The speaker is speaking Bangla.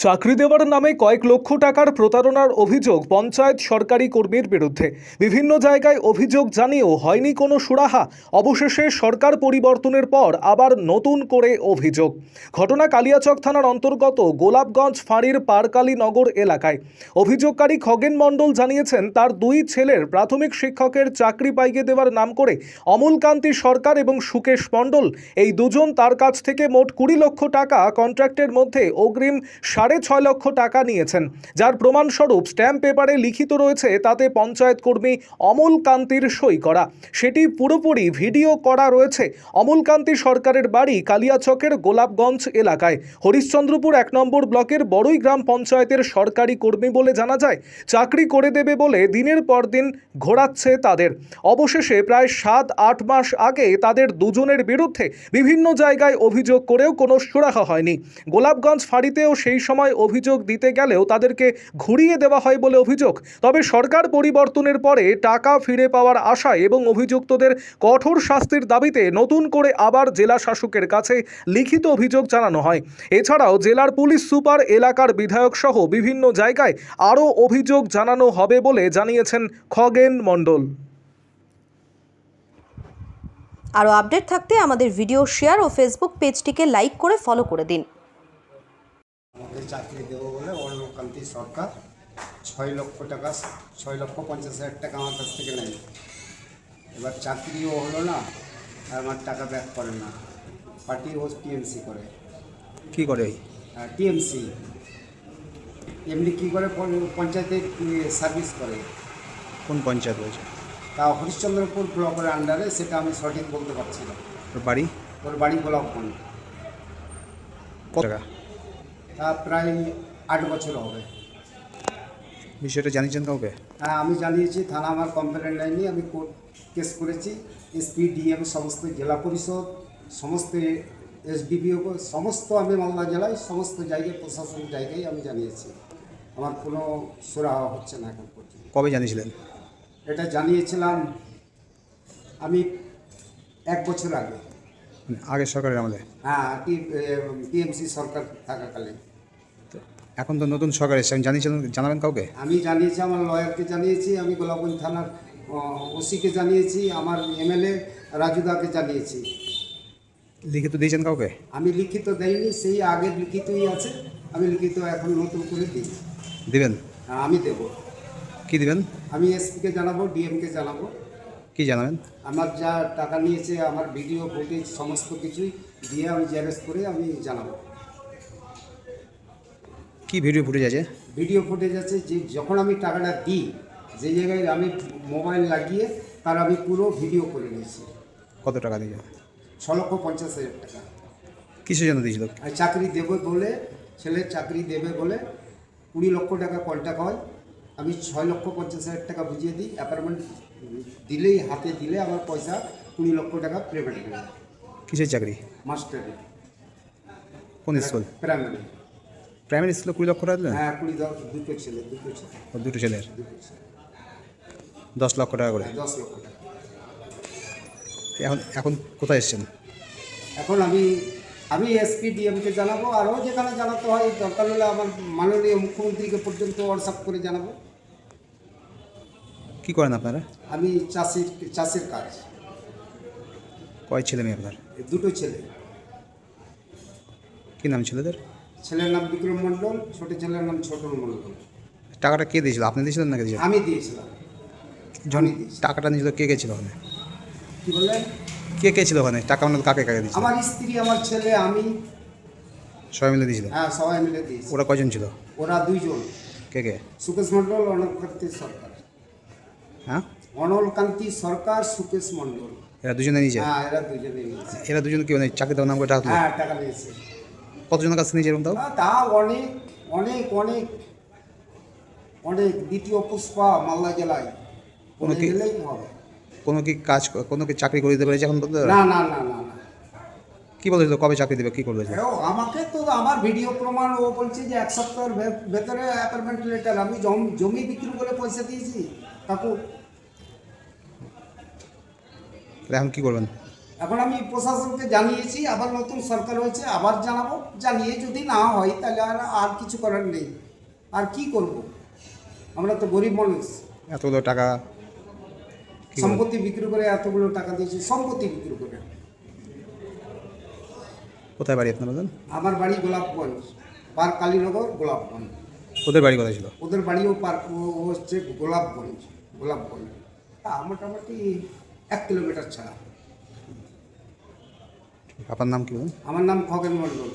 চাকরি দেওয়ার নামে কয়েক লক্ষ টাকার প্রতারণার অভিযোগ পঞ্চায়েত সরকারি কর্মীর বিরুদ্ধে। বিভিন্ন জায়গায় অভিযোগ জানিয়েও হয়নি কোনো সুরাহা। অবশেষে সরকার পরিবর্তনের পর আবার নতুন করে অভিযোগ। ঘটনা কালিয়াচক থানার অন্তর্গত গোলাপগঞ্জ ফাঁড়ির পারকালী নগর এলাকায়। অভিযোগকারী খগেন মণ্ডল জানিয়েছেন, তার দুই ছেলের প্রাথমিক শিক্ষকের চাকরি পাইয়ে দেওয়ার নাম করে অমলকান্তি সরকার এবং সুকেশ মণ্ডল এই দুজন তার কাছ থেকে মোট 20 লক্ষ টাকা কন্ট্রাক্টের মধ্যে অগ্রিম 6.5 লক্ষ টাকা নিয়েছেন, যার প্রমাণস্বরূপ স্ট্যাম্প পেপারে লিখিত রয়েছে। তাতে পঞ্চায়েত কর্মী অমলকান্তির সই করা, সেটি পুরোপুরি ভিডিও করা রয়েছে। অমলকান্তি সরকারের বাড়ি কালিয়াচকের গোলাপগঞ্জ এলাকায়, হরিশ্চন্দ্রপুর 1 নম্বর ব্লকের বড়ই গ্রাম পঞ্চায়েতের সরকারি কর্মী বলে জানা যায়। চাকরি করে দেবে বলে দিনের পর দিন ঘোরাচ্ছে তাদের। অবশেষে প্রায় 7-8 মাস আগে তাদের দুজনের বিরুদ্ধে বিভিন্ন জায়গায় অভিযোগ করেও কোনো সুরাহা হয়নি। গোলাপগঞ্জ ফাঁড়িতেও সেই সময় অভিযোগ দিতে গেলেও তাদেরকে ঘুরিয়ে দেওয়া হয় বলে অভিযোগ। তবে সরকার পরিবর্তনের পরে টাকা ফিরে পাওয়ার আশায় এবং অভিযুক্তদের কঠোর শাস্তির দাবিতে নতুন করে আবার জেলা শাসকের কাছে লিখিত অভিযোগ জানানো হয়। এছাড়াও জেলার পুলিশ সুপার, এলাকার বিধায়ক সহ বিভিন্ন জায়গায় আরও অভিযোগ জানানো হবে বলে জানিয়েছেন খগেন মণ্ডল। আরও আপডেট থাকতে আমাদের ভিডিও শেয়ার ও ফেসবুক পেজটিকে লাইক করে ফলো করে দিন। আমাকে চাকরি দেবো বলে অমলকান্তি সরকার 6 লক্ষ টাকা 6,50,000 টাকা আমার কাছ থেকে নেয়। এবার চাকরিও হলো না, আর আমার টাকা ব্যাক করে না। পার্টি ও টিএমসি করে। কি করে? টিএমসি এমনি কী করে পঞ্চায়েতে সার্ভিস করে। কোন পঞ্চায়েত রয়েছে? তা হরিশ্চন্দ্রপুর ব্লকের আন্ডারে, সেটা আমি সঠিক বলতে পারছি না। ওর বাড়ি? ওর বাড়ি গোলাপগঞ্জ। কত টাকা? তা প্রায় 8 বছর হবে। বিষয়টা জানিয়েছেন কাউকে? হ্যাঁ, আমি জানিয়েছি। থানা আমার কমপ্লেন নেয়নি, আমি কোর্ট কেস করেছি। এসপি, ডিএম, সমস্ত জেলা পরিষদ, সমস্ত এসডিপিও, সমস্ত আমি মালদা জেলায় সমস্ত জায়গায়, প্রশাসনিক জায়গায় আমি জানিয়েছি। আমার কোনো সুরাহা হচ্ছে না এখন পর্যন্ত। কবে জানিয়েছিলেন? এটা জানিয়েছিলাম আমি 1 বছর আগে। আগের সরকারের আমাদের? হ্যাঁ, টিএমসি সরকার থাকাকালীন। এখন তো নতুন সরকার এসেছে, আমি জানাবেন কাউকে? আমি জানিয়েছি, আমার লয়ারকে জানিয়েছি, আমি গোলাপগঞ্জ থানার ওসিকে জানিয়েছি, আমার এমএলএ রাজুদাকে জানিয়েছি। লিখিত দিয়েছেন কাউকে? আমি লিখিত দেইনি, সেই আগের লিখিতই আছে। আমি লিখিত এখন নতুন করে দিই। দিবেন? হ্যাঁ, আমি দেবো। কি দিবেন? আমি এসপিকে জানাবো, ডিএমকে জানাবো। কি জানাবেন? আমার যা টাকা নিয়েছে, আমার ভিডিও ফুটেজ সমস্ত কিছুই দিয়ে আমি জেরক্স করে আমি জানাবো। কি ভিডিও ফুটেজ আছে? ভিডিও ফুটেজ আছে যে যখন আমি টাকাটা দিই, যে জায়গায় আমি মোবাইল লাগিয়ে তার আমি পুরো ভিডিও করে নিয়েছি। কত টাকা দিয়েছেন? 6,50,000 টাকা। কিসের জন্য দিয়েছিল? আর চাকরি দেবে বলে, ছেলের চাকরি দেবে বলে 20 লক্ষ টাকা কন্ট্যাক্ট হয়। আমি 6,50,000 টাকা বুঝিয়ে দিই। অ্যাপার্টমেন্ট দিলেই, হাতে দিলে আমার পয়সা 20 লক্ষ টাকা পেমেন্ট করে। কিসের চাকরি? মাস্টারি। কোন স্কুল? প্রাইমারি। প্রাইমারি স্কুলে 20 লক্ষ টাকা দিলেন? হ্যাঁ, 20 দুটো ছেলে। ও, দুটো ছেলের 10 লক্ষ টাকা করে। 10 লক্ষ টাকা। এখন কোথায় এসেছেন? এখন আমি এসপি, ডিএমকে জানাবো, আরও যেখানে জানাতে হয়, দরকার হলে আমার মাননীয় মুখ্যমন্ত্রীকে পর্যন্ত হোয়াটসঅ্যাপ করে জানাবো। কি করেন আপনারা? আমি চাষের কাজ। কয় ছেলে মেয়ে আপনার? দুটো ছেলে। কি নাম ছেলেদের? ছেলের নাম বিক্রম মণ্ডল, ছোট ছেলের নাম ছোটন মণ্ডল। টাকাটা কে দিয়েছিল? আপনি দিয়েছিলেন নাকি দিয়েছিলেন? আমি দিয়েছিলাম। যখন টাকাটা নিয়েছিল কে কে ছিল ওখানে? কি বললেন? কে ছিল ওখানে? টাকা মানে কাকে কাকে দিয়েছিল? আমার স্ত্রী, আমার ছেলে, আমি। সবাই মিলে দিয়েছিল? হ্যাঁ, সবাই মিলে দিয়েছি। ওরা কয়জন ছিল? ওরা 2 জন। কে কে? সুকেশ মণ্ডল, অনলকান্তি সরকার। হ্যাঁ, অনলকান্তি সরকার, সুকেশ মণ্ডল। এরা দুজনে নিয়েছে? হ্যাঁ, এরা দুজনে নিয়েছে। এরা দুজন কি মানে চাকরি দেওয়ার নাম করে টাকা তুলে? হ্যাঁ, টাকা নিয়েছে। কতজনের কাছে নিয়েছে এরকম? তাও তা অনেক অনেক অনেক অনেক। দ্বিতীয় পুষ্পা মালদা জেলায় কোনো কি গেলেই হবে। কোনো কি চাকরি করে দিতে পেরেছে এখন পর্যন্ত? না না না না না। কি বলেছিল কবে চাকরি দেবে, কি করবে? আমাকে তো আমার ভিডিও প্রমাণ, ও বলছে যে 1 সপ্তাহের ভেতরে অ্যাপার্টমেন্ট লেটার। আমি জমি বিক্রি করে পয়সা দিয়েছি কাকু। এখন কি করবেন? এখন আমি প্রশাসনকে জানিয়েছি, আবার নতুন সরকার হয়েছে, আবার জানাবো। জানিয়ে যদি না হয় তাহলে আর কিছু করার নেই। আর কি করব, আমরা তো গরিব মানুষ। এতগুলো টাকা কি বলবো? সম্পত্তি বিক্রি করে এতগুলো টাকা দিয়েছি, সম্পত্তি বিক্রি করে। কোথায় বাড়ি আপনাদের? আমার বাড়ি গোলাপগঞ্জ, পার্ক কালীনগর, গোলাপগঞ্জ। ওদের বাড়ি কোথায় ছিল? ওদের বাড়িও পার্ক হচ্ছে গোলাপগঞ্জ। মোটামুটি 1 কিলোমিটার ছাড়া। আপনার নাম কি বলুন? আমার নাম খগেন মণ্ডল।